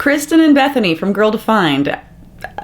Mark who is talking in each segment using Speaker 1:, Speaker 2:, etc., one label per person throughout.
Speaker 1: Kristen and Bethany from Girl Defined,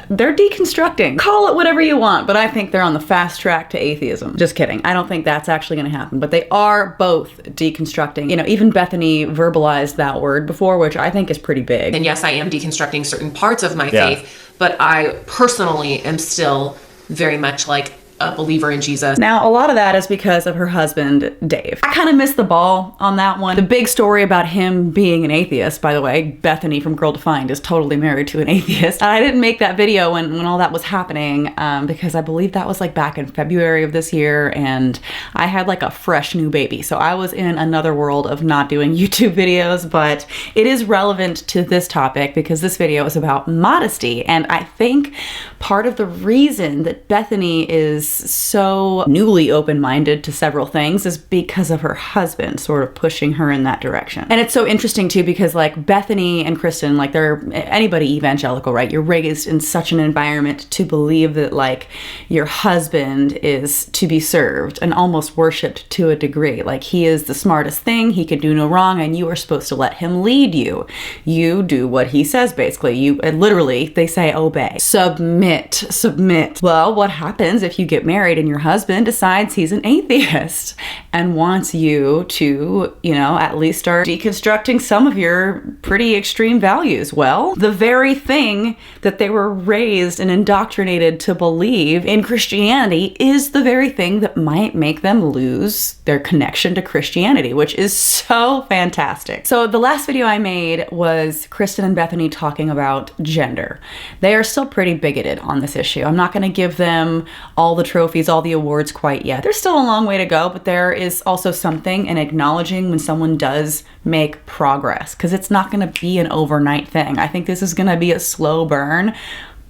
Speaker 1: they're deconstructing. Call it whatever you want, but I think they're on the fast track to atheism. Just kidding. I don't think that's actually going to happen, but they are both deconstructing. You know, even Bethany verbalized that word before, which I think is pretty big.
Speaker 2: And yes, I am deconstructing certain parts of my faith, but I personally am still very much like a believer in Jesus.
Speaker 1: Now, a lot of that is because of her husband, Dave. I kind of missed the ball on that one. The big story about him being an atheist, by the way, Bethany from Girl Defined is totally married to an atheist. I didn't make that video when all that was happening because I believe that was like back in February of this year, and I had like a fresh new baby. So I was in another world of not doing YouTube videos, but it is relevant to this topic because this video is about modesty. And I think part of the reason that Bethany is so newly open-minded to several things is because of her husband sort of pushing her in that direction. And it's so interesting too because like Bethany and Kristen, like they're anybody evangelical, right? You're raised in such an environment to believe that like your husband is to be served and almost worshipped to a degree. Like he is the smartest thing, he can do no wrong, and you are supposed to let him lead you. You do what he says basically. You literally, they say obey. Submit. Well, what happens if you get married and your husband decides he's an atheist and wants you to, you know, at least start deconstructing some of your pretty extreme values? Well, the very thing that they were raised and indoctrinated to believe in Christianity is the very thing that might make them lose their connection to Christianity, which is so fantastic. So the last video I made was Kristen and Bethany talking about gender. They are still pretty bigoted on this issue. I'm not going to give them all the trophies, all the awards quite yet. There's still a long way to go, but there is also something in acknowledging when someone does make progress, because it's not going to be an overnight thing. I think this is going to be a slow burn,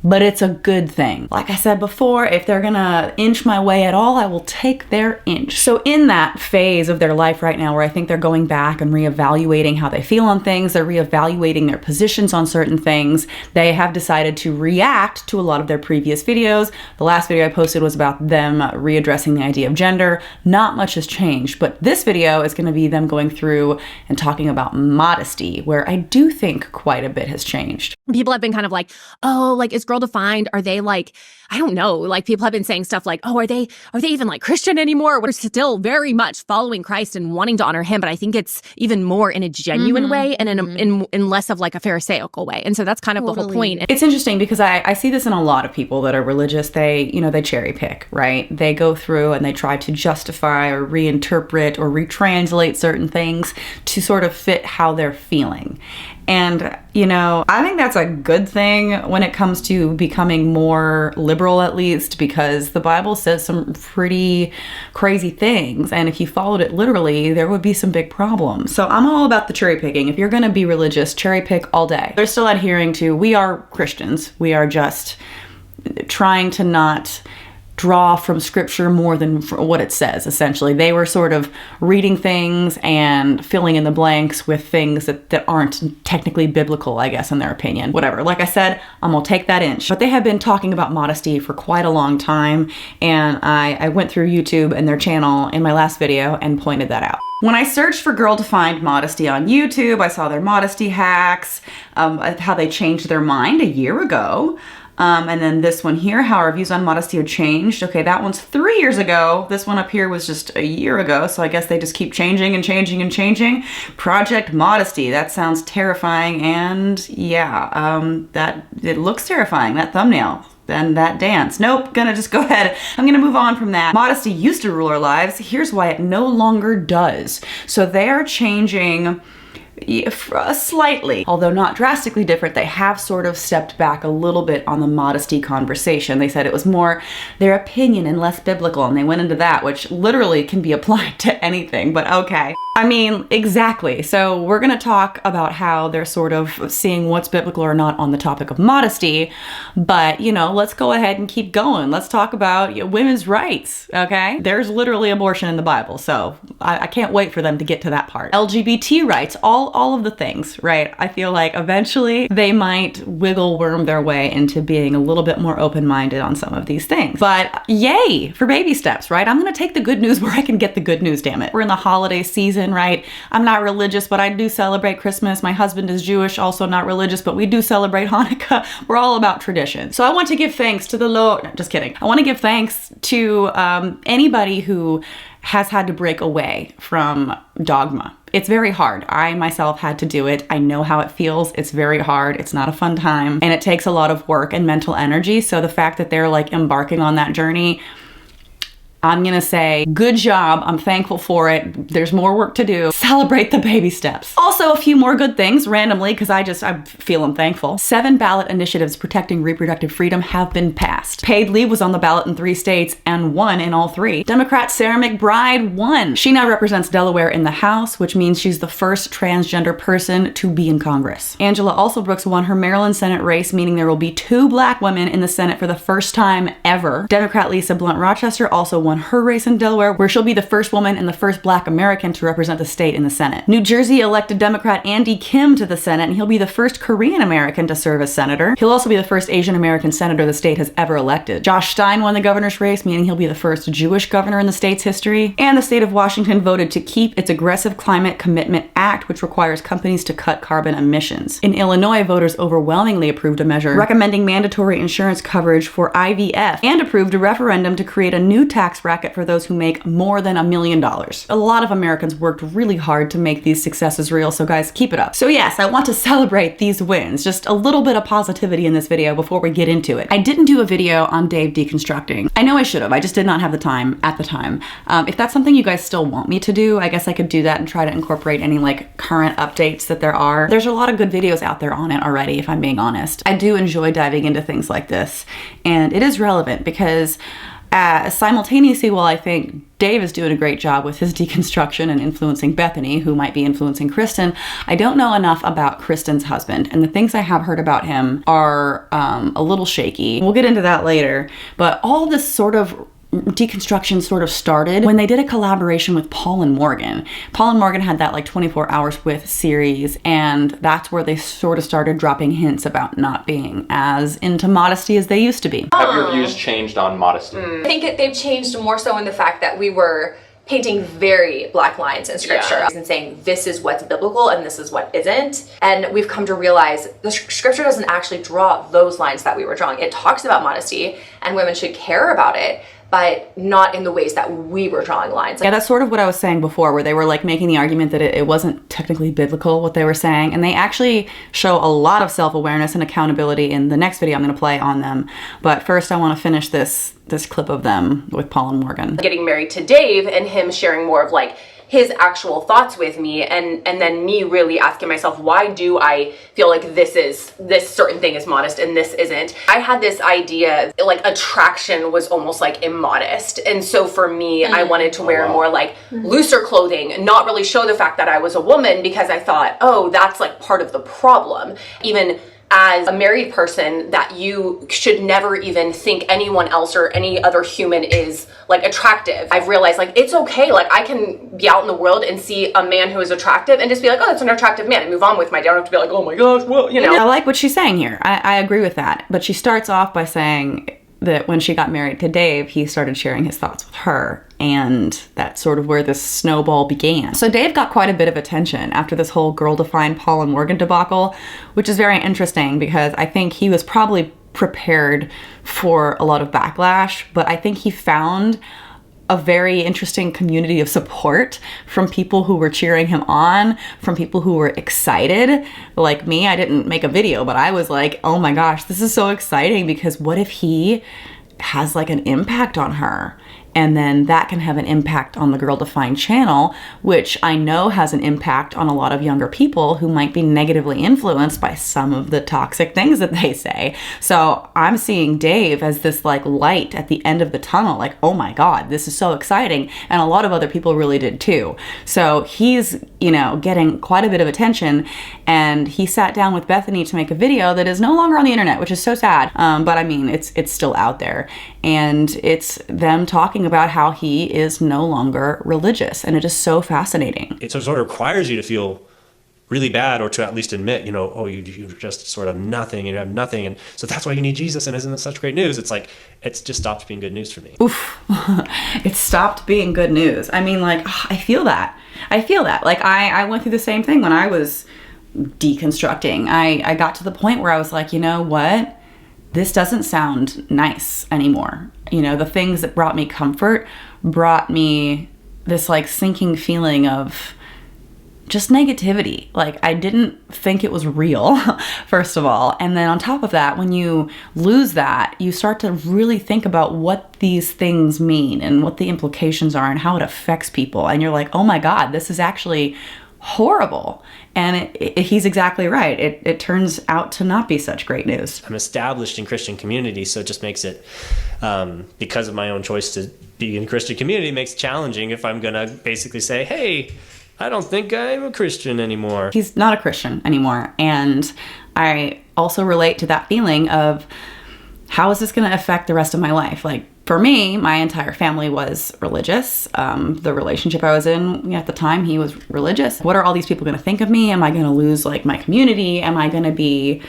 Speaker 1: but it's a good thing. Like I said before, if they're gonna inch my way at all, I will take their inch. So in that phase of their life right now where I think they're going back and reevaluating how they feel on things, they're reevaluating their positions on certain things, they have decided to react to a lot of their previous videos. The last video I posted was about them readdressing the idea of gender. Not much has changed, but this video is gonna be them going through and talking about modesty, where I do think quite a bit has changed.
Speaker 3: People have been kind of like, oh, like, is Girl Defined, are they like, I don't know, like people have been saying stuff like, oh, are they even like Christian anymore? We're still very much following Christ and wanting to honor him, but I think it's even more in a genuine way and in less of like a pharisaical way. And so that's kind of the whole point.
Speaker 1: It's interesting because I see this in a lot of people that are religious. They cherry pick, right? They go through and they try to justify or reinterpret or retranslate certain things to sort of fit how they're feeling. And, you know, I think that's a good thing when it comes to becoming more liberal, at least, because the Bible says some pretty crazy things. And if you followed it literally, there would be some big problems. So I'm all about the cherry picking. If you're going to be religious, cherry pick all day. They're still adhering to, we are Christians. We are just trying to not draw from scripture more than what it says, essentially. They were sort of reading things and filling in the blanks with things that aren't technically biblical, I guess, in their opinion. Whatever. Like I said, I'm gonna take that inch. But they have been talking about modesty for quite a long time, and I went through YouTube and their channel in my last video and pointed that out. When I searched for Girl Defined modesty on YouTube, I saw their modesty hacks, how they changed their mind a year ago. And then this one here, how our views on modesty have changed. Okay, that one's 3 years ago. This one up here was just a year ago. So I guess they just keep changing and changing and changing. Project Modesty. That sounds terrifying. And yeah, it looks terrifying, that thumbnail. And that dance. Nope, gonna just go ahead. I'm gonna move on from that. Modesty used to rule our lives. Here's why it no longer does. So they are changing slightly, although not drastically different. They have sort of stepped back a little bit on the modesty conversation. They said it was more their opinion and less biblical, and they went into that, which literally can be applied to anything, but okay. I mean, exactly. So we're going to talk about how they're sort of seeing what's biblical or not on the topic of modesty, but, you know, let's go ahead and keep going. Let's talk about women's rights, okay? There's literally abortion in the Bible, so I can't wait for them to get to that part. LGBT rights, all of the things, right? I feel like eventually they might wiggle worm their way into being a little bit more open-minded on some of these things. But yay for baby steps, right? I'm going to take the good news where I can get the good news, damn it. We're in the holiday season. Christian, right? I'm not religious, but I do celebrate Christmas. My husband is Jewish, also not religious, but we do celebrate Hanukkah. We're all about tradition. So I want to give thanks to the Lord. No, just kidding. I want to give thanks to anybody who has had to break away from dogma. It's very hard. I myself had to do it. I know how it feels. It's very hard. It's not a fun time. And it takes a lot of work and mental energy. So the fact that they're like embarking on that journey, I'm gonna say, good job. I'm thankful for it. There's more work to do. Celebrate the baby steps. Also, a few more good things randomly, because I'm feeling thankful. 7 ballot initiatives protecting reproductive freedom have been passed. Paid leave was on the ballot in 3 states and won in all 3. Democrat Sarah McBride won. She now represents Delaware in the House, which means she's the first transgender person to be in Congress. Angela Alsobrooks won her Maryland Senate race, meaning there will be 2 black women in the Senate for the first time ever. Democrat Lisa Blunt Rochester also won her race in Delaware, where she'll be the first woman and the first black American to represent the state in the Senate. New Jersey elected Democrat Andy Kim to the Senate, and he'll be the first Korean American to serve as senator. He'll also be the first Asian American senator the state has ever elected. Josh Stein won the governor's race, meaning he'll be the first Jewish governor in the state's history. And the state of Washington voted to keep its Aggressive Climate Commitment Act, which requires companies to cut carbon emissions. In Illinois, voters overwhelmingly approved a measure recommending mandatory insurance coverage for IVF and approved a referendum to create a new tax bracket for those who make more than $1 million. A lot of Americans worked really hard to make these successes real, so guys, keep it up. So yes, I want to celebrate these wins. Just a little bit of positivity in this video before we get into it. I didn't do a video on Dave deconstructing. I know I should have, I just did not have the time at the time. If that's something you guys still want me to do, I guess I could do that and try to incorporate any like current updates that there are. There's a lot of good videos out there on it already, if I'm being honest. I do enjoy diving into things like this, and it is relevant because simultaneously, while I think Dave is doing a great job with his deconstruction and influencing Bethany, who might be influencing Kristen, I don't know enough about Kristen's husband, and the things I have heard about him are a little shaky. We'll get into that later, but all this sort of deconstruction sort of started when they did a collaboration with Paul and Morgan. Paul and Morgan had that like 24 Hours With series, and that's where they sort of started dropping hints about not being as into modesty as they used to be.
Speaker 4: Have your views changed on modesty?
Speaker 5: I think they've changed more so in the fact that we were painting very black lines in scripture and saying this is what's biblical and this is what isn't. And we've come to realize the scripture doesn't actually draw those lines that we were drawing. It talks about modesty and women should care about it, but not in the ways that we were drawing lines.
Speaker 1: Yeah, that's sort of what I was saying before, where they were like making the argument that it wasn't technically biblical what they were saying, and they actually show a lot of self-awareness and accountability in the next video I'm going to play on them. But first I want to finish this clip of them with Paul and Morgan.
Speaker 5: Getting married to Dave and him sharing more of like his actual thoughts with me, and then me really asking myself, why do I feel like this certain thing is modest and this isn't? I had this idea like attraction was almost like immodest, and so for me I wanted to wear more like looser clothing, not really show the fact that I was a woman, because I thought, oh, that's like part of the problem. Even as a married person, that you should never even think anyone else or any other human is like attractive. I've realized like it's okay, like I can be out in the world and see a man who is attractive and just be like, oh, that's an attractive man, and move on with my day. I don't have to be like, oh my gosh, well, you know.
Speaker 1: I like what she's saying here. I agree with that. But she starts off by saying that when she got married to Dave, he started sharing his thoughts with her, and that's sort of where this snowball began. So Dave got quite a bit of attention after this whole girl-defined Paul and Morgan debacle, which is very interesting because I think he was probably prepared for a lot of backlash, but I think he found a very interesting community of support from people who were cheering him on, from people who were excited. Like me, I didn't make a video, but I was like, oh my gosh, this is so exciting, because what if he has like an impact on her? And then that can have an impact on the Girl Defined channel, which I know has an impact on a lot of younger people who might be negatively influenced by some of the toxic things that they say. So I'm seeing Dave as this like light at the end of the tunnel, like, oh my God, this is so exciting. And a lot of other people really did too. So he's, you know, getting quite a bit of attention, and he sat down with Bethany to make a video that is no longer on the internet, which is so sad. But I mean, it's still out there, and it's them talking about how he is no longer religious, and it is so fascinating.
Speaker 6: It sort of requires you to feel really bad, or to at least admit, you know, oh, you're just sort of nothing, and you have nothing, and so that's why you need Jesus, and isn't it such great news? It's like, it's just stopped being good news for me.
Speaker 1: Oof. It stopped being good news. I mean, like, I feel that. Like, I went through the same thing when I was deconstructing. I got to the point where I was like, you know what? This doesn't sound nice anymore. You know, the things that brought me comfort brought me this like sinking feeling of just negativity. Like, I didn't think it was real, first of all. And then on top of that, when you lose that, you start to really think about what these things mean and what the implications are and how it affects people. And you're like, oh my God, this is actually horrible. And he's exactly right. It turns out to not be such great news.
Speaker 6: I'm established in Christian community, so it just makes it, because of my own choice to be in Christian community, makes it challenging if I'm going to basically say, hey, I don't think I'm a Christian anymore.
Speaker 1: He's not a Christian anymore. And I also relate to that feeling of, how is this going to affect the rest of my life? Like, for me, my entire family was religious. The relationship I was in at the time, he was religious. What are all these people going to think of me? Am I going to lose like my community? Am I going to be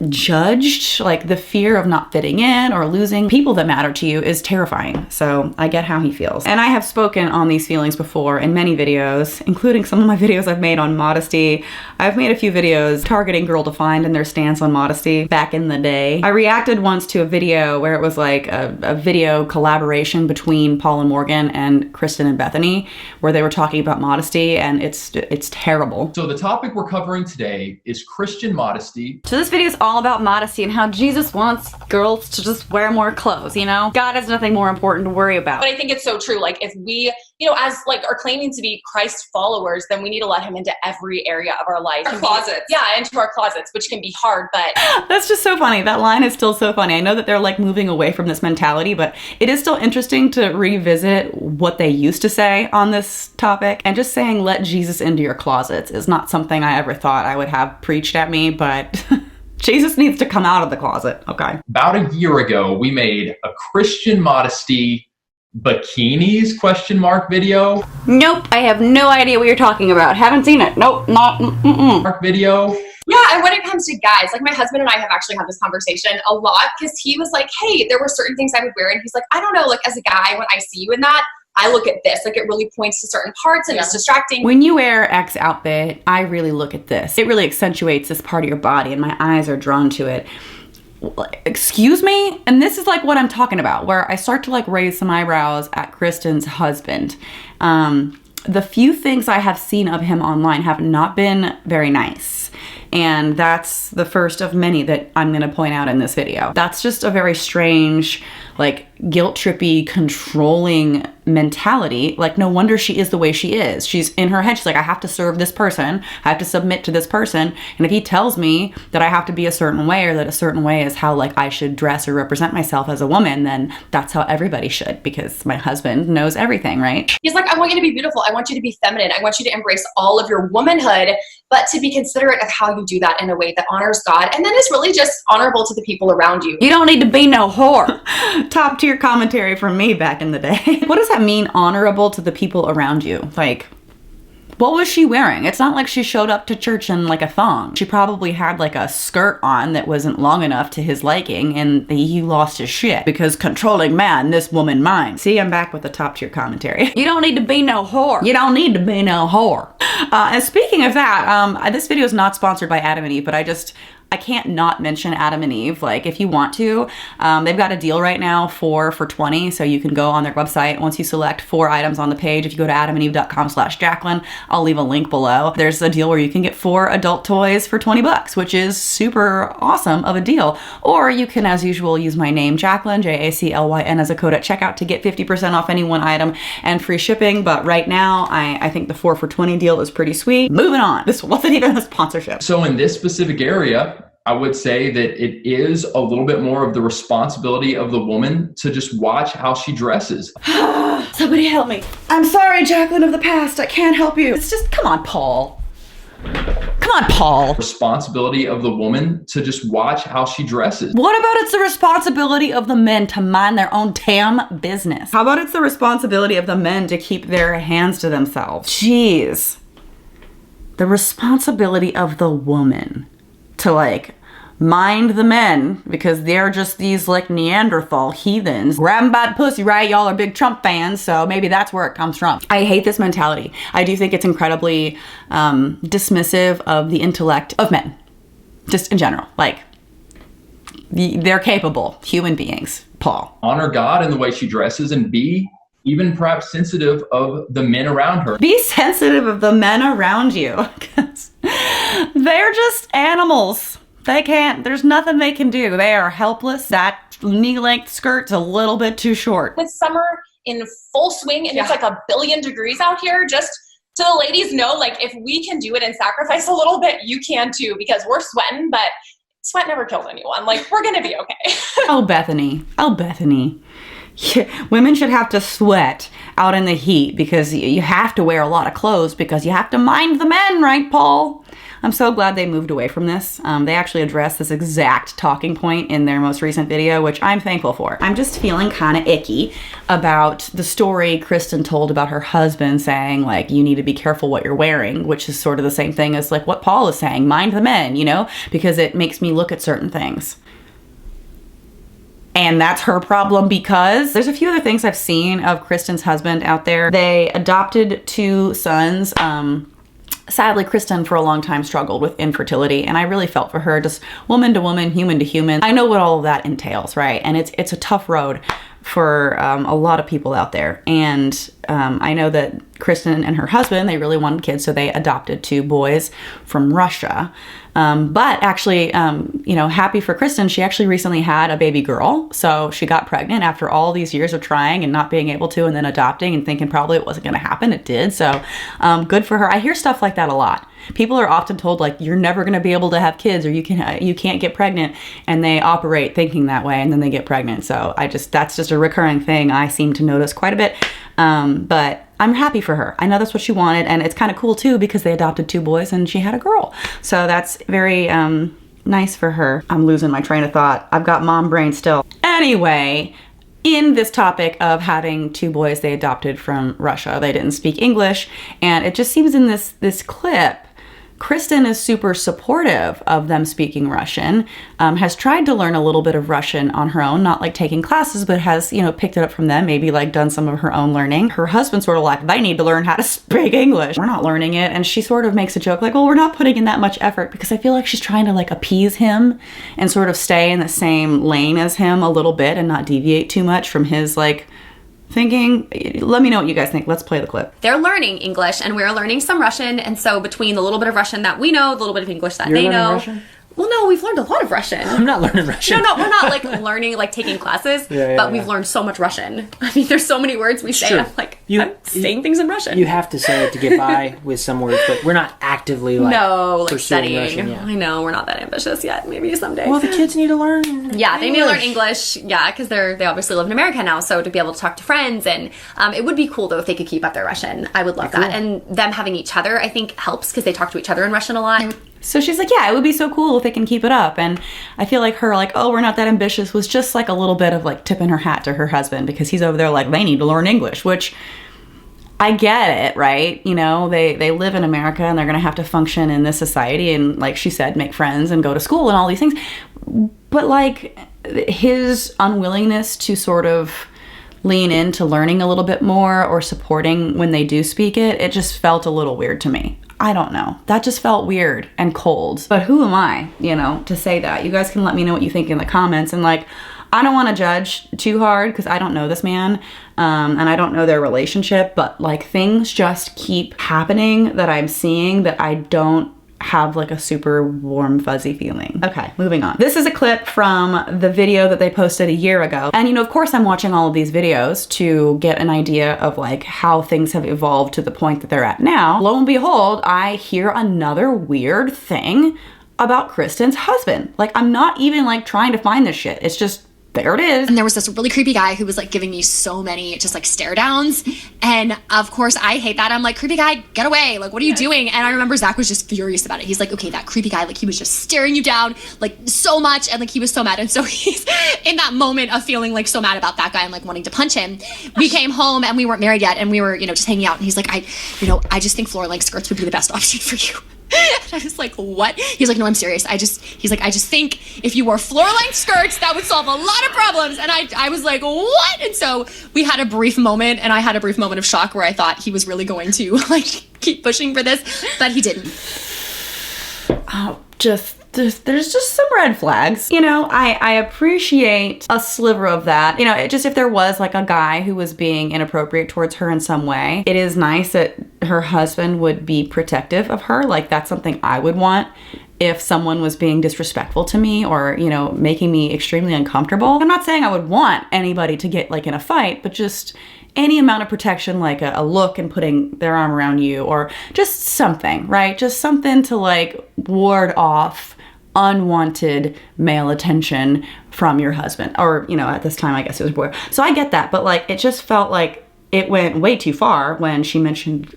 Speaker 1: judged? Like, the fear of not fitting in or losing people that matter to you is terrifying. So I get how he feels. And I have spoken on these feelings before in many videos, including some of my videos I've made on modesty. I've made a few videos targeting Girl Defined and their stance on modesty back in the day. I reacted once to a video where it was like a video collaboration between Paul and Morgan and Kristen and Bethany, where they were talking about modesty, and it's terrible.
Speaker 7: So the topic we're covering today is Christian modesty.
Speaker 1: So this video is all about modesty and how Jesus wants girls to just wear more clothes, you know? God has nothing more important to worry about.
Speaker 5: But I think it's so true. Like, if we, you know, as like are claiming to be Christ followers, then we need to let him into every area of our life. Our closets. Yeah, into our closets, which can be hard, but.
Speaker 1: That's just so funny. That line is still so funny. I know that they're like moving away from this mentality, but it is still interesting to revisit what they used to say on this topic. And just saying, let Jesus into your closets is not something I ever thought I would have preached at me, but Jesus needs to come out of the closet, okay?
Speaker 7: About a year ago, we made a Christian modesty bikinis ? Video.
Speaker 1: Nope, I have no idea what you're talking about. Haven't seen it. Nope, not,
Speaker 7: Video.
Speaker 5: Yeah, and when it comes to guys, like my husband and I have actually had this conversation a lot, because he was like, hey, there were certain things I would wear, and he's like, I don't know, like as a guy, when I see you in that, I look at this, like it really points to certain parts and it's distracting.
Speaker 1: When you wear X outfit, I really look at this. It really accentuates this part of your body and my eyes are drawn to it. Excuse me? And this is like what I'm talking about, where I start to like raise some eyebrows at Kristen's husband. The few things I have seen of him online have not been very nice. And that's the first of many that I'm going to point out in this video. That's just a very strange, like guilt-trippy, controlling mentality. Like, no wonder she is the way she is. She's in her head. She's like, I have to serve this person. I have to submit to this person. And if he tells me that I have to be a certain way, or that a certain way is how like I should dress or represent myself as a woman, then that's how everybody should, because my husband knows everything, right?
Speaker 5: He's like, I want you to be beautiful. I want you to be feminine. I want you to embrace all of your womanhood, but to be considerate of how you do that in a way that honors God and then is really just honorable to the people around you.
Speaker 1: You don't need to be no whore. Top tier commentary from me back in the day. What does that mean, honorable to the people around you? Like, what was she wearing? It's not like she showed up to church in like a thong. She probably had like a skirt on that wasn't long enough to his liking, and he lost his shit because controlling man, this woman mine. See, I'm back with the top tier commentary. You don't need to be no whore. You don't need to be no whore. And speaking of that, this video is not sponsored by Adam and Eve, but I can't not mention Adam and Eve. Like, if you want to, they've got a deal right now, 4 for $20. So you can go on their website. Once you select 4 items on the page, if you go to adamandeve.com/Jacqueline, I'll leave a link below. There's a deal where you can get 4 adult toys for $20, which is super awesome of a deal. Or you can, as usual, use my name, Jacqueline, Jaclyn, as a code at checkout to get 50% off any one item and free shipping. But right now, I think the 4 for $20 deal is pretty sweet. Moving on. This wasn't even a sponsorship.
Speaker 7: So in this specific area, I would say that it is a little bit more of the responsibility of the woman to just watch how she dresses.
Speaker 1: Somebody help me. I'm sorry, Jacqueline of the past. I can't help you. It's just, come on, Paul. Come on, Paul.
Speaker 7: Responsibility of the woman to just watch how she dresses.
Speaker 1: What about it's the responsibility of the men to mind their own damn business? How about it's the responsibility of the men to keep their hands to themselves? Jeez. the responsibility of the woman to like mind the men because they're just these like Neanderthal heathens. Grab 'em by the pussy, right? Y'all are big Trump fans, so maybe that's where it comes from. I hate this mentality. I do think it's incredibly dismissive of the intellect of men, just in general. Like, they're capable human beings, Paul.
Speaker 7: Honor God in the way she dresses, and be even perhaps sensitive of the men around her.
Speaker 1: Be sensitive of the men around you because they're just animals. They can't, there's nothing they can do. They are helpless. That knee-length skirt's a little bit too short.
Speaker 8: With summer in full swing and it's like 1 billion degrees out here, just so the ladies know, like, if we can do it and sacrifice a little bit, you can too, because we're sweating, but sweat never kills anyone. Like, we're gonna be okay.
Speaker 1: Oh, Bethany. Oh, Bethany. Yeah, women should have to sweat out in the heat because you have to wear a lot of clothes because you have to mind the men, right, Paul? I'm so glad they moved away from this. They actually addressed this exact talking point in their most recent video, which I'm thankful for. I'm just feeling kind of icky about the story Kristen told about her husband saying, like, you need to be careful what you're wearing, which is sort of the same thing as like what Paul is saying, mind the men, you know, because it makes me look at certain things. And that's her problem because there's a few other things I've seen of Kristen's husband out there. They adopted 2 sons. Sadly, Kristen for a long time struggled with infertility, and I really felt for her, just woman to woman, human to human. I know what all of that entails, right? And it's a tough road for a lot of people out there. And I know that Kristen and her husband, they really wanted kids, so they adopted 2 boys from Russia. But actually, you know, happy for Kristen, she actually recently had a baby girl. So she got pregnant after all these years of trying and not being able to, and then adopting and thinking probably it wasn't going to happen. It did. So good for her. I hear stuff like that a lot. People are often told, like, you're never going to be able to have kids, or you can't get pregnant, and they operate thinking that way, and then they get pregnant. So that's just a recurring thing I seem to notice quite a bit. But I'm happy for her. I know that's what she wanted, and it's kind of cool too because they adopted 2 boys and she had a girl. So that's very nice for her. I'm losing my train of thought. I've got mom brain still. Anyway, in this topic of having 2 boys they adopted from Russia, they didn't speak English, and it just seems in this clip, Kristen is super supportive of them speaking Russian, has tried to learn a little bit of Russian on her own, not like taking classes, but has, you know, picked it up from them, maybe like done some of her own learning. Her husband's sort of like, they need to learn how to speak English. We're not learning it. And she sort of makes a joke like, well, we're not putting in that much effort, because I feel like she's trying to like appease him and sort of stay in the same lane as him a little bit and not deviate too much from his like thinking. Let me know what you guys think. Let's play the clip.
Speaker 3: They're learning English and we're learning some Russian, and so between the little bit of Russian that we know, the little bit of English that they know. Russian? Well, no, we've learned a lot of Russian.
Speaker 9: I'm not learning Russian.
Speaker 3: No, we're not like learning, like taking classes, but we've learned so much Russian. I mean, there's so many words we say. I'm like, I'm saying things in Russian.
Speaker 9: You have to say it to get by with some words, but we're not actively like
Speaker 3: studying.
Speaker 9: Russian,
Speaker 3: I know, we're not that ambitious yet. Maybe someday.
Speaker 9: Well, the kids need to learn.
Speaker 3: Yeah, they need to learn English. Yeah, because they obviously live in America now, so to be able to talk to friends, and it would be cool though if they could keep up their Russian. I would love that, and them having each other, I think, helps because they talk to each other in Russian a lot.
Speaker 1: So she's like, yeah, it would be so cool if they can keep it up. And I feel like her like, oh, we're not that ambitious was just like a little bit of like tipping her hat to her husband, because he's over there like, they need to learn English, which I get it, right? You know, they live in America and they're going to have to function in this society and, like she said, make friends and go to school and all these things. But like his unwillingness to sort of lean into learning a little bit more or supporting when they do speak it, it just felt a little weird to me. I don't know. That just felt weird and cold. But who am I, you know, to say that? You guys can let me know what you think in the comments. And like, I don't want to judge too hard because I don't know this man and I don't know their relationship. But like, things just keep happening that I'm seeing that I don't have like a super warm fuzzy feeling. Okay, moving on. This is a clip from the video that they posted a year ago. And you know, of course I'm watching all of these videos to get an idea of like how things have evolved to the point that they're at now. Lo and behold, I hear another weird thing about Kristen's husband. Like, I'm not even like trying to find this shit. It's just, there it is.
Speaker 10: And there was this really creepy guy who was like giving me so many just like stare downs. And of course I hate that. I'm like, creepy guy, get away. Like, what are you doing? And I remember Zach was just furious about it. He's like, okay, that creepy guy, like he was just staring you down like so much. And like, he was so mad. And so he's in that moment of feeling like so mad about that guy and like wanting to punch him. We came home and we weren't married yet. And we were, you know, just hanging out. And he's like, I just think floor length skirts would be the best option for you. And I was like, what? He's like, no, I'm serious. I just think if you wore floor-length skirts, that would solve a lot of problems. And I was like, what? And so we had a brief moment, and I had a brief moment of shock where I thought he was really going to like keep pushing for this, but he didn't.
Speaker 1: Oh, there's just some red flags. You know, I appreciate a sliver of that. You know, if there was like a guy who was being inappropriate towards her in some way, it is nice that her husband would be protective of her. Like, that's something I would want if someone was being disrespectful to me or, you know, making me extremely uncomfortable. I'm not saying I would want anybody to get like in a fight, but just any amount of protection, like a look and putting their arm around you, or just something, right? Just something to like ward off unwanted male attention from your husband. Or, you know, at this time, I guess it was a boy. So I get that, but like, it just felt like it went way too far when she mentioned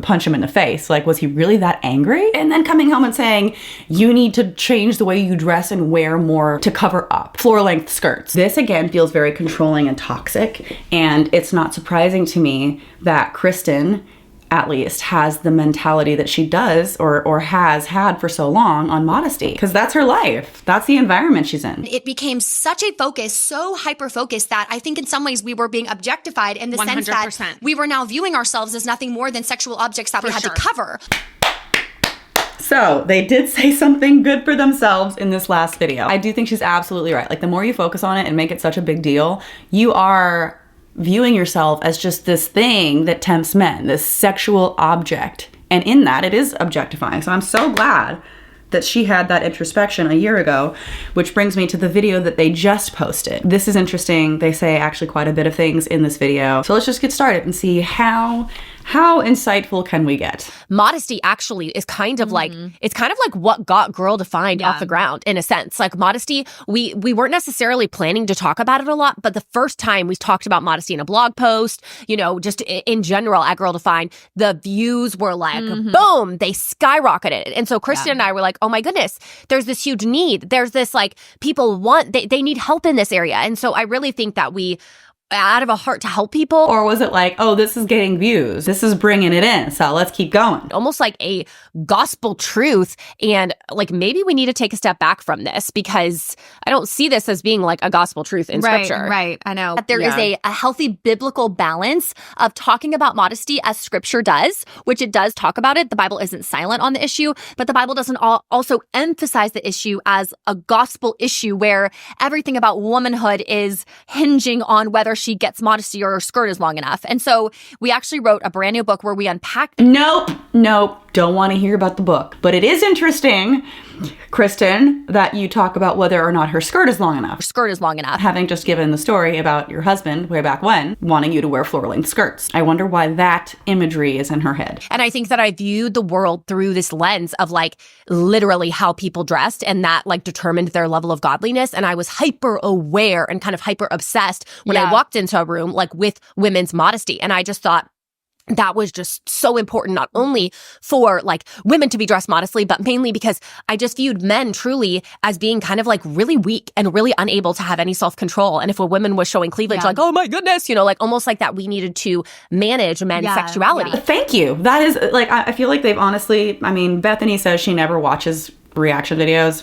Speaker 1: punch him in the face. Like, was he really that angry? And then coming home and saying, you need to change the way you dress and wear more to cover up. Floor-length skirts. This, again, feels very controlling and toxic. And it's not surprising to me that Kristen, at least, has the mentality that she does or has had for so long on modesty, because that's her life. That's the environment she's in.
Speaker 10: It became such a focus, so hyper-focused, that I think in some ways we were being objectified in the 100%. Sense that we were now viewing ourselves as nothing more than sexual objects that we had to cover.
Speaker 1: So they did say something good for themselves in this last video. I do think she's absolutely right. Like, the more you focus on it and make it such a big deal, you are viewing yourself as just this thing that tempts men, this sexual object. And in that, it is objectifying. So I'm so glad that she had that introspection a year ago, which brings me to the video that they just posted. This is interesting. They say actually quite a bit of things in this video. So let's just get started and see how insightful can we get?
Speaker 3: Modesty actually is kind of like, it's kind of like what got Girl Defined off the ground, in a sense. Like, modesty, we weren't necessarily planning to talk about it a lot, but the first time we talked about modesty in a blog post, you know, just in general at Girl Defined, the views were like, boom, they skyrocketed. And so Kristen and I were like, oh my goodness, there's this huge need. There's this, like, people they need help in this area. And so I really think that we, out of a heart to help people.
Speaker 1: Or was it like, oh, this is getting views, this is bringing it in, so let's keep going?
Speaker 3: Almost like a gospel truth. And like, maybe we need to take a step back from this, because I don't see this as being like a gospel truth in scripture.
Speaker 11: Right, I know.
Speaker 10: That there is a healthy biblical balance of talking about modesty as scripture does, which it does talk about it. The Bible isn't silent on the issue, but the Bible doesn't also emphasize the issue as a gospel issue where everything about womanhood is hinging on whether she gets modesty or her skirt is long enough. And so we actually wrote a brand new book where we unpacked.
Speaker 1: Nope. Don't want to hear about the book. But it is interesting, Kristen, that you talk about whether or not her skirt is long enough.
Speaker 3: Her skirt is long enough.
Speaker 1: Having just given the story about your husband way back when, wanting you to wear floor-length skirts. I wonder why that imagery is in her head.
Speaker 3: And I think that I viewed the world through this lens of like literally how people dressed, and that like determined their level of godliness. And I was hyper aware and kind of hyper obsessed when I walked into a room like with women's modesty. And I just thought, that was just so important, not only for like women to be dressed modestly, but mainly because I just viewed men truly as being kind of like really weak and really unable to have any self-control. And if a woman was showing cleavage, like, oh my goodness, you know, like almost like that we needed to manage men's sexuality.
Speaker 1: Thank you. That is like, I feel like they've honestly, I mean, Bethany says she never watches reaction videos.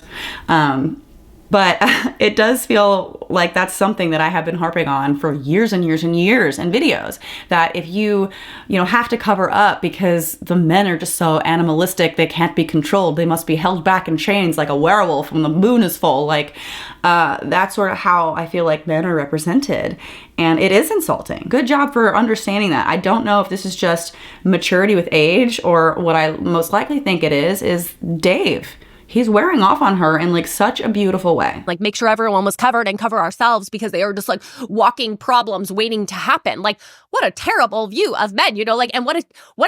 Speaker 1: But it does feel like that's something that I have been harping on for years and years and years in videos, that if you have to cover up because the men are just so animalistic, they can't be controlled, they must be held back in chains like a werewolf when the moon is full. Like, that's sort of how I feel like men are represented. And it is insulting. Good job for understanding that. I don't know if this is just maturity with age, or what I most likely think it is Dave. He's wearing off on her in like such a beautiful way.
Speaker 3: Like, make sure everyone was covered and cover ourselves, because they are just like walking problems waiting to happen. Like, what a terrible view of men, you know, like, and what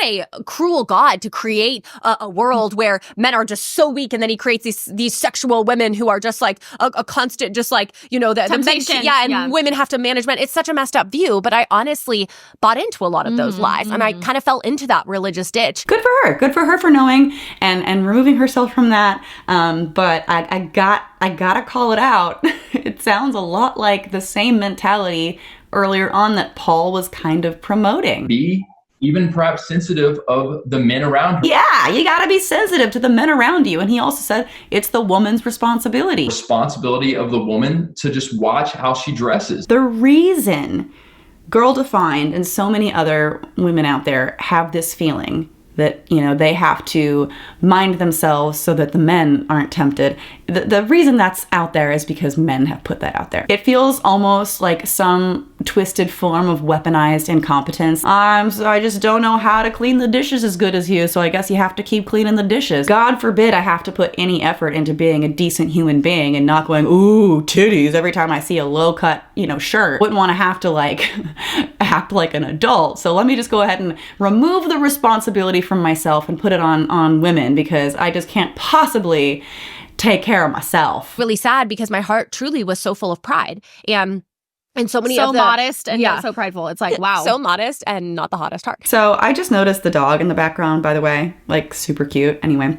Speaker 3: a cruel God to create a world where men are just so weak, and then he creates these sexual women who are just like a constant, just like, you know, the men, and women have to manage men. It's such a messed up view, but I honestly bought into a lot of those lies, and I kind of fell into that religious ditch.
Speaker 1: Good for her for knowing and removing herself from that. But I gotta call it out. It sounds a lot like the same mentality earlier on that Paul was kind of promoting.
Speaker 7: Be even perhaps sensitive of the men around her.
Speaker 1: Yeah, you got to be sensitive to the men around you. And he also said it's the woman's responsibility.
Speaker 7: Responsibility of the woman to just watch how she dresses.
Speaker 1: The reason Girl Defined and so many other women out there have this feeling that, you know, they have to mind themselves so that the men aren't tempted. The reason that's out there is because men have put that out there. It feels almost like some twisted form of weaponized incompetence. I just don't know how to clean the dishes as good as you, so I guess you have to keep cleaning the dishes. God forbid I have to put any effort into being a decent human being and not going, ooh, titties, every time I see a low-cut, shirt. Wouldn't want to have to, act like an adult. So let me just go ahead and remove the responsibility from myself and put it on women, because I just can't possibly take care of myself.
Speaker 3: Really sad, because my heart truly was so full of pride. And so many
Speaker 11: so
Speaker 3: of the
Speaker 11: modest and yet so prideful. It's like, wow.
Speaker 3: So modest and not the hottest heart.
Speaker 1: So I just noticed the dog in the background, by the way, super cute. Anyway,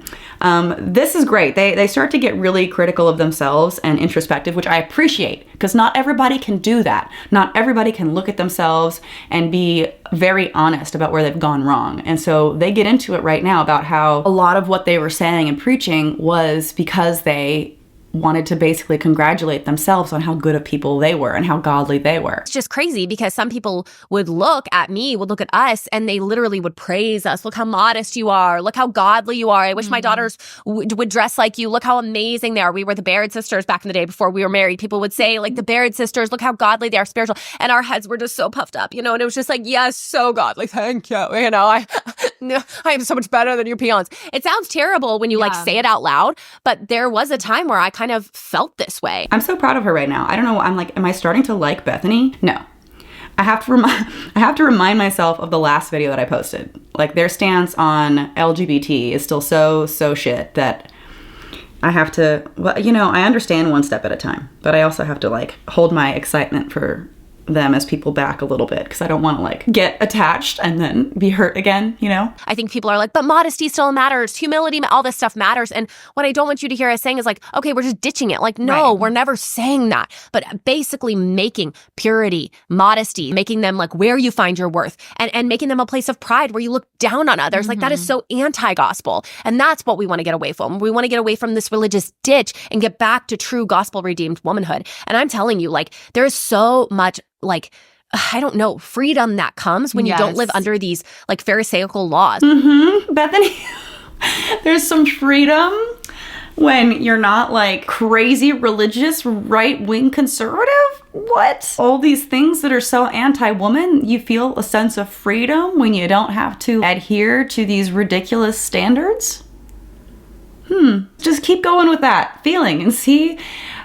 Speaker 1: this is great. They start to get really critical of themselves and introspective, which I appreciate, because not everybody can do that. Not everybody can look at themselves and be very honest about where they've gone wrong. And so they get into it right now about how a lot of what they were saying and preaching was because they wanted to basically congratulate themselves on how good of people they were and how godly they were.
Speaker 3: It's just crazy, because some people would look at me, would look at us, and they literally would praise us. Look how modest you are. Look how godly you are. I wish my daughters would dress like you. Look how amazing they are. We were the Baird sisters back in the day before we were married. People would say, the Baird sisters, look how godly they are, spiritual. And our heads were just so puffed up, and it was just yes, so godly. Thank you. I am so much better than you peons. It sounds terrible when you say it out loud, but there was a time where I kind of felt this way.
Speaker 1: I'm so proud of her right now. I don't know. am I starting to like Bethany? No. I have to remind myself of the last video that I posted. Their stance on LGBT is still so shit that I have to, I understand one step at a time, but I also have to hold my excitement for them as people back a little bit, because I don't want to get attached and then be hurt again,
Speaker 3: I think people are but modesty still matters, humility, all this stuff matters. And what I don't want you to hear us saying is okay, we're just ditching it. No, right. We're never saying that. But basically making purity, modesty, making them where you find your worth, and making them a place of pride where you look down on others. That is so anti-gospel. And that's what we want to get away from. We want to get away from this religious ditch and get back to true gospel redeemed womanhood. And I'm telling you, there is so much I don't know, freedom that comes when you don't live under these Pharisaical laws.
Speaker 1: Bethany, there's some freedom when you're not crazy religious right-wing conservative. What? All these things that are so anti-woman, you feel a sense of freedom when you don't have to adhere to these ridiculous standards? Just keep going with that feeling and see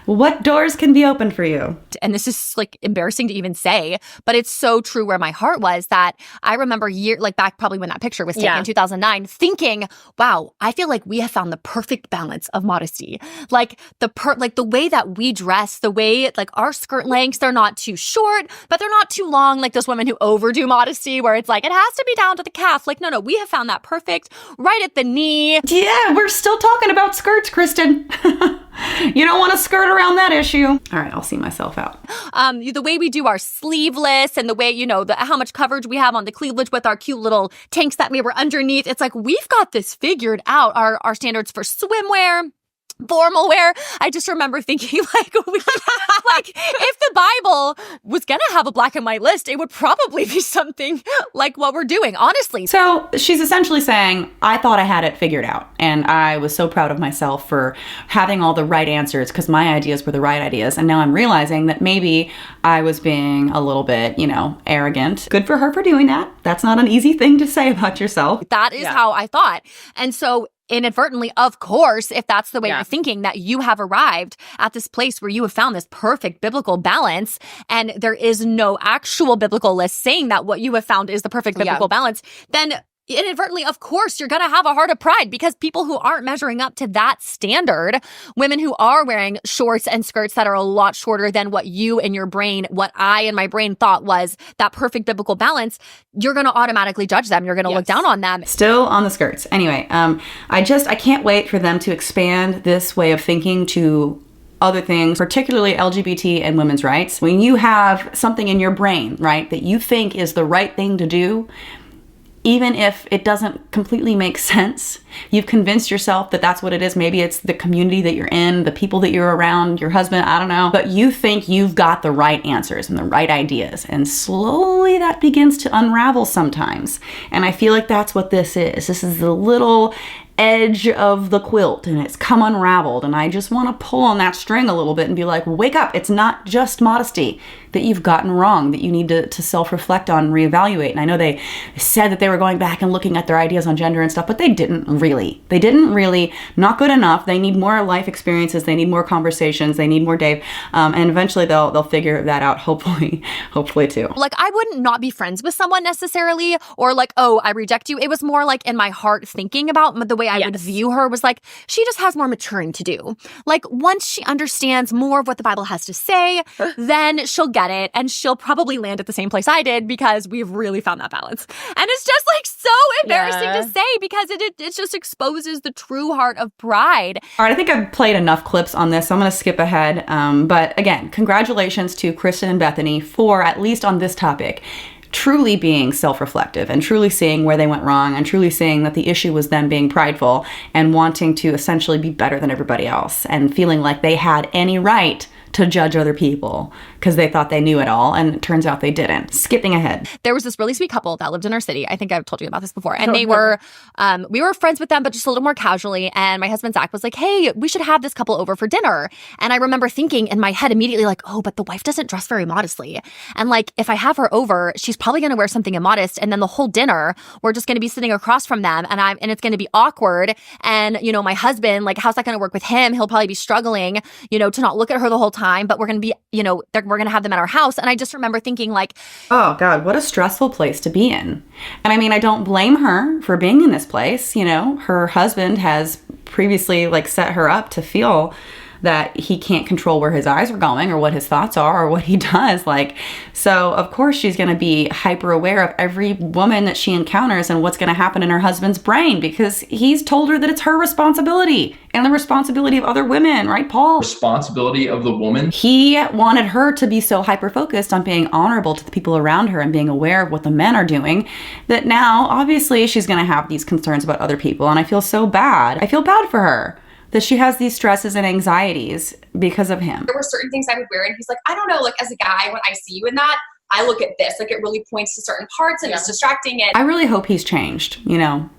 Speaker 1: what doors can be opened for you.
Speaker 3: And this is embarrassing to even say, but it's so true where my heart was, that I remember back probably when that picture was taken in 2009, thinking, wow, I feel like we have found the perfect balance of modesty. The way that we dress, the way our skirt lengths, they're not too short, but they're not too long, those women who overdo modesty where it's it has to be down to the calf. No, we have found that perfect right at the knee.
Speaker 1: Yeah, we're still talking about skirts, Kristen. You don't want to skirt around that issue. All right, I'll see myself out.
Speaker 3: The way we do our sleeveless, and the way, how much coverage we have on the cleavage with our cute little tanks that we were underneath. It's we've got this figured out. Our standards for swimwear, formal wear. I just remember thinking if the Bible was gonna have a black and white list, it would probably be something like what we're doing, honestly.
Speaker 1: So she's essentially saying, I thought I had it figured out, and I was so proud of myself for having all the right answers because my ideas were the right ideas, and now I'm realizing that maybe I was being a little bit, arrogant. Good for her for doing that. That's not an easy thing to say about yourself.
Speaker 3: That is how I thought. And so inadvertently, of course, if that's the way you're thinking, that you have arrived at this place where you have found this perfect biblical balance, and there is no actual biblical list saying that what you have found is the perfect biblical balance, then inadvertently, of course, you're going to have a heart of pride, because people who aren't measuring up to that standard, women who are wearing shorts and skirts that are a lot shorter than what you in your brain, what I in my brain thought was that perfect biblical balance, you're going to automatically judge them. You're going to look down on them.
Speaker 1: Still on the skirts. Anyway, I can't wait for them to expand this way of thinking to other things, particularly LGBT and women's rights. When you have something in your brain, right, that you think is the right thing to do, even if it doesn't completely make sense. You've convinced yourself that that's what it is. Maybe it's the community that you're in, the people that you're around, your husband, I don't know. But you think you've got the right answers and the right ideas. And slowly that begins to unravel sometimes. And I feel like that's what this is. This is the little edge of the quilt, and it's come unraveled, and I just want to pull on that string a little bit and be like, wake up. It's not just modesty that you've gotten wrong, that you need to self-reflect on and reevaluate. And I know they said that they were going back and looking at their ideas on gender and stuff, but they didn't really. Not good enough. They need more life experiences. They need more conversations. They need more Dave. And eventually they'll figure that out, hopefully too.
Speaker 3: Like, I wouldn't not be friends with someone necessarily, or like, oh, I reject you. It was more like in my heart thinking about the way I would view her was like, she just has more maturing to do. Like, once she understands more of what the Bible has to say, then she'll get it, and she'll probably land at the same place I did, because we've really found that balance. And it's just like so embarrassing to say, because it just exposes the true heart of pride.
Speaker 1: All right, I think I've played enough clips on this, so I'm going to skip ahead. But again, congratulations to Kristen and Bethany for, at least on this topic, truly being self-reflective and truly seeing where they went wrong, and truly seeing that the issue was them being prideful and wanting to essentially be better than everybody else, and feeling like they had any right to judge other people because they thought they knew it all, and it turns out they didn't. Skipping ahead.
Speaker 3: There was this really sweet couple that lived in our city. I think I've told you about this before. And they were, we were friends with them, but just a little more casually. And my husband, Zach, was like, hey, we should have this couple over for dinner. And I remember thinking in my head immediately like, oh, but the wife doesn't dress very modestly. And like, if I have her over, she's probably going to wear something immodest. And then the whole dinner, we're just going to be sitting across from them, and it's going to be awkward. And, you know, my husband, like, how's that going to work with him? He'll probably be struggling, you know, to not look at her the whole time, but we're going to be, you know, we're going to have them at our house. And I just remember thinking like,
Speaker 1: oh God, what a stressful place to be in. And I mean, I don't blame her for being in this place. You know, her husband has previously like set her up to feel that he can't control where his eyes are going or what his thoughts are or what he does. Like, so of course she's going to be hyper aware of every woman that she encounters and what's going to happen in her husband's brain, because he's told her that it's her responsibility and the responsibility of other women, right, Paul?
Speaker 7: Responsibility of the woman.
Speaker 1: He wanted her to be so hyper focused on being honorable to the people around her and being aware of what the men are doing, that now obviously she's going to have these concerns about other people. And I feel so bad. I feel bad for her that she has these stresses and anxieties because of him.
Speaker 8: There were certain things I would wear, and he's like, I don't know, like as a guy, when I see you in that, I look at this, like it really points to certain parts and it's distracting. And
Speaker 1: I really hope he's changed, you know.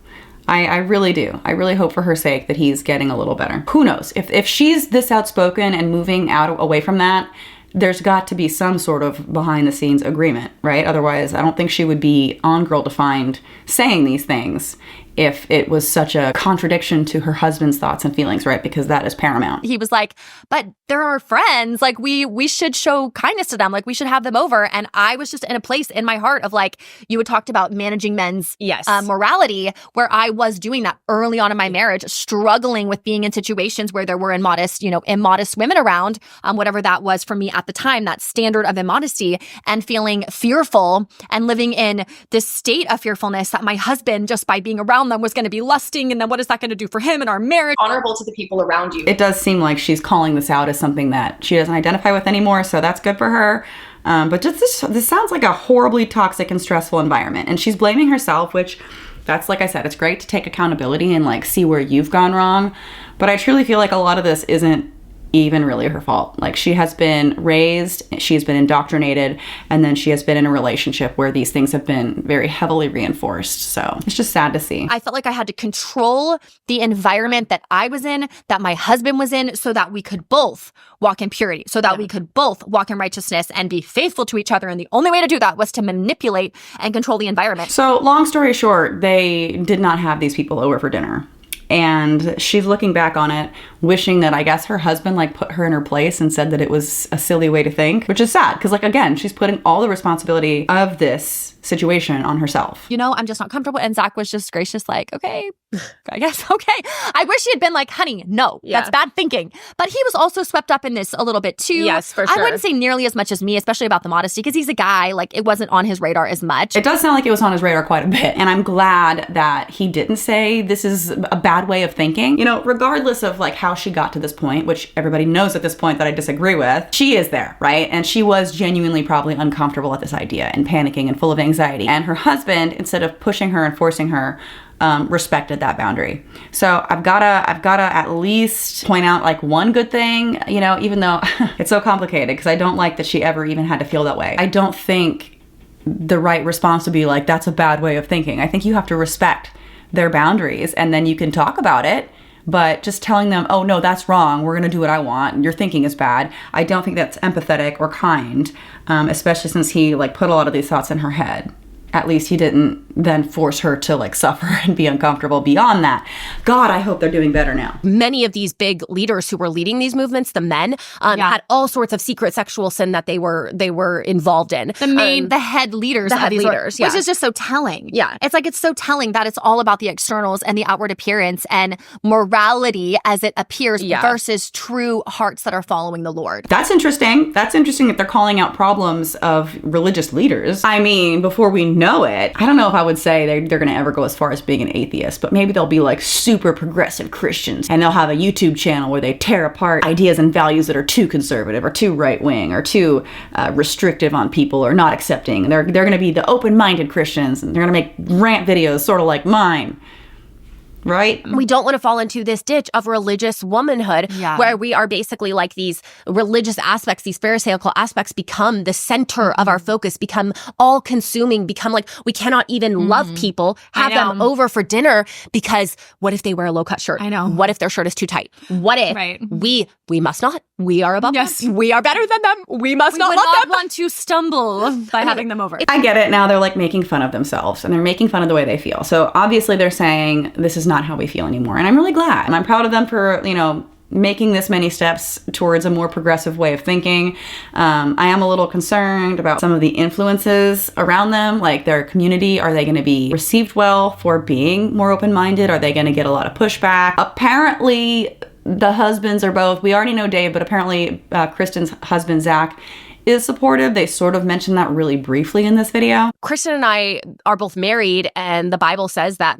Speaker 1: I really do. I really hope for her sake that he's getting a little better. Who knows? If she's this outspoken and moving away from that, there's got to be some sort of behind the scenes agreement, right? Otherwise, I don't think she would be on Girl Defined saying these things if it was such a contradiction to her husband's thoughts and feelings, right? Because that is paramount.
Speaker 3: He was like, but they're our friends. Like, we should show kindness to them. Like, we should have them over. And I was just in a place in my heart of like, you had talked about managing men's morality, where I was doing that early on in my marriage, struggling with being in situations where there were immodest women around, whatever that was for me at the time, that standard of immodesty, and feeling fearful and living in this state of fearfulness that my husband, just by being around them, was going to be lusting, and then what is that going to do for him and our marriage?
Speaker 8: Honorable to the people around you.
Speaker 1: It does seem like she's calling this out as something that she doesn't identify with anymore, so that's good for her. But just this sounds like a horribly toxic and stressful environment, and she's blaming herself, which that's, like I said, it's great to take accountability and like see where you've gone wrong, but I truly feel like a lot of this isn't even really her fault. Like, she has been raised, she's been indoctrinated, and then she has been in a relationship where these things have been very heavily reinforced. So it's just sad to see.
Speaker 3: I felt like I had to control the environment that I was in, that my husband was in, so that we could both walk in purity, so that we could both walk in righteousness and be faithful to each other. And the only way to do that was to manipulate and control the environment.
Speaker 1: So long story short, they did not have these people over for dinner. And she's looking back on it, wishing that I guess her husband like put her in her place and said that it was a silly way to think, which is sad because, like, again, she's putting all the responsibility of this situation on herself.
Speaker 3: You know, I'm just not comfortable. And Zach was just gracious, like, okay, I guess, okay. I wish he had been like, honey, no, that's bad thinking. But he was also swept up in this a little bit too.
Speaker 11: Yes, for sure.
Speaker 3: I wouldn't say nearly as much as me, especially about the modesty, because he's a guy, like it wasn't on his radar as much.
Speaker 1: It does sound like it was on his radar quite a bit. And I'm glad that he didn't say this is a bad bad way of thinking. You know, regardless of like how she got to this point, which everybody knows at this point that I disagree with, she is there, right? And she was genuinely probably uncomfortable at this idea and panicking and full of anxiety. And her husband, instead of pushing her and forcing her, respected that boundary. So I've gotta at least point out like one good thing, you know, even though it's so complicated because I don't like that she ever even had to feel that way. I don't think the right response would be like, that's a bad way of thinking. I think you have to respect their boundaries and then you can talk about it. But just telling them, oh no, that's wrong, we're gonna do what I want, your thinking is bad, I don't think that's empathetic or kind, especially since he like put a lot of these thoughts in her head. At least he didn't then force her to like suffer and be uncomfortable beyond that. God, I hope they're doing better now.
Speaker 3: Many of these big leaders who were leading these movements, the men, had all sorts of secret sexual sin that they were involved in.
Speaker 11: The head leaders of these leaders, which is just so telling.
Speaker 3: Yeah.
Speaker 11: It's so telling that it's all about the externals and the outward appearance and morality as it appears versus true hearts that are following the Lord.
Speaker 1: That's interesting. That's interesting that they're calling out problems of religious leaders. I mean, before we know it, I don't know if I would say they're going to ever go as far as being an atheist, but maybe they'll be like super progressive Christians and they'll have a YouTube channel where they tear apart ideas and values that are too conservative or too right-wing or too restrictive on people or not accepting. They're going to be the open-minded Christians and they're going to make rant videos sort of like mine. Right?
Speaker 3: We don't want to fall into this ditch of religious womanhood where we are basically like these religious aspects, these pharisaical aspects become the center of our focus, become all consuming, become like we cannot even love people, have them over for dinner because what if they wear a low cut shirt?
Speaker 11: I know.
Speaker 3: What if their shirt is too tight? What if we must not? We are above them. We are better than them. We must not love them.
Speaker 11: Want to stumble by having them over.
Speaker 1: I get it. Now they're like making fun of themselves and they're making fun of the way they feel. So obviously they're saying this is not how we feel anymore. And I'm really glad. And I'm proud of them for, you know, making this many steps towards a more progressive way of thinking. I am a little concerned about some of the influences around them, like their community. Are they going to be received well for being more open-minded? Are they going to get a lot of pushback? Apparently, the husbands are both. We already know Dave, but apparently Kristen's husband, Zach, is supportive. They sort of mentioned that really briefly in this video.
Speaker 3: Kristen and I are both married, and the Bible says that,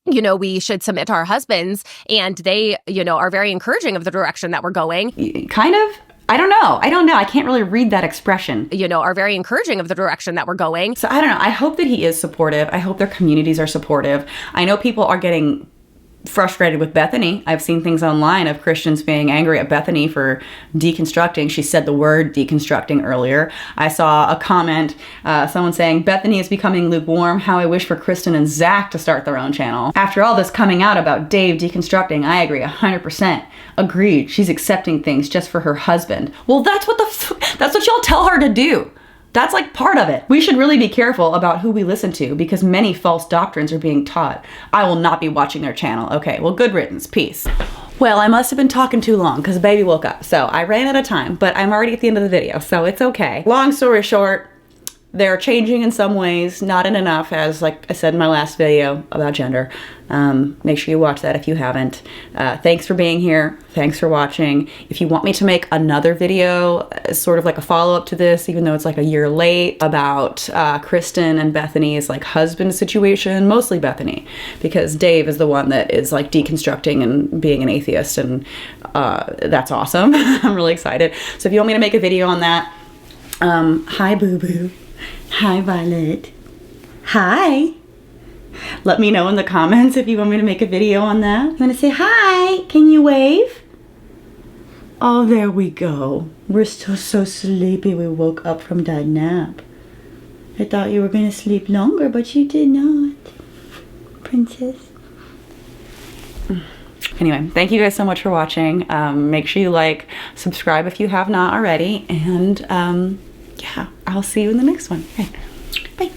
Speaker 3: you know, we should submit to our husbands, and they, you know, are very encouraging of the direction that we're going.
Speaker 1: Kind of? I don't know. I can't really read that expression.
Speaker 3: You know, are very encouraging of the direction that we're going.
Speaker 1: So I don't know. I hope that he is supportive. I hope their communities are supportive. I know people are getting frustrated with Bethany. I've seen things online of Christians being angry at Bethany for deconstructing. She said the word deconstructing earlier. I saw a comment, someone saying, Bethany is becoming lukewarm. How I wish for Kristen and Zach to start their own channel. After all this coming out about Dave deconstructing, I agree 100%. Agreed. She's accepting things just for her husband. Well, that's what that's what y'all tell her to do. That's like part of it. We should really be careful about who we listen to because many false doctrines are being taught. I will not be watching their channel. Okay, well, good riddance. Peace. Well, I must have been talking too long because the baby woke up. So I ran out of time, but I'm already at the end of the video, so it's okay. Long story short, they're changing in some ways, not in enough, as like I said in my last video about gender. Make sure you watch that if you haven't. Thanks for being here. Thanks for watching. If you want me to make another video, sort of like a follow-up to this, even though it's like a year late, about Kristen and Bethany's like husband situation, mostly Bethany, because Dave is the one that is like deconstructing and being an atheist, and that's awesome. I'm really excited. So if you want me to make a video on that, hi boo-boo. Hi, Violet. Hi. Let me know in the comments if you want me to make a video on that. I'm gonna say hi. Can you wave? Oh, there we go. We're still so sleepy. We woke up from that nap. I thought you were gonna sleep longer, but you did not, princess. Anyway, thank you guys so much for watching. Make sure you like, subscribe if you have not already, and yeah, I'll see you in the next one. Okay. Bye.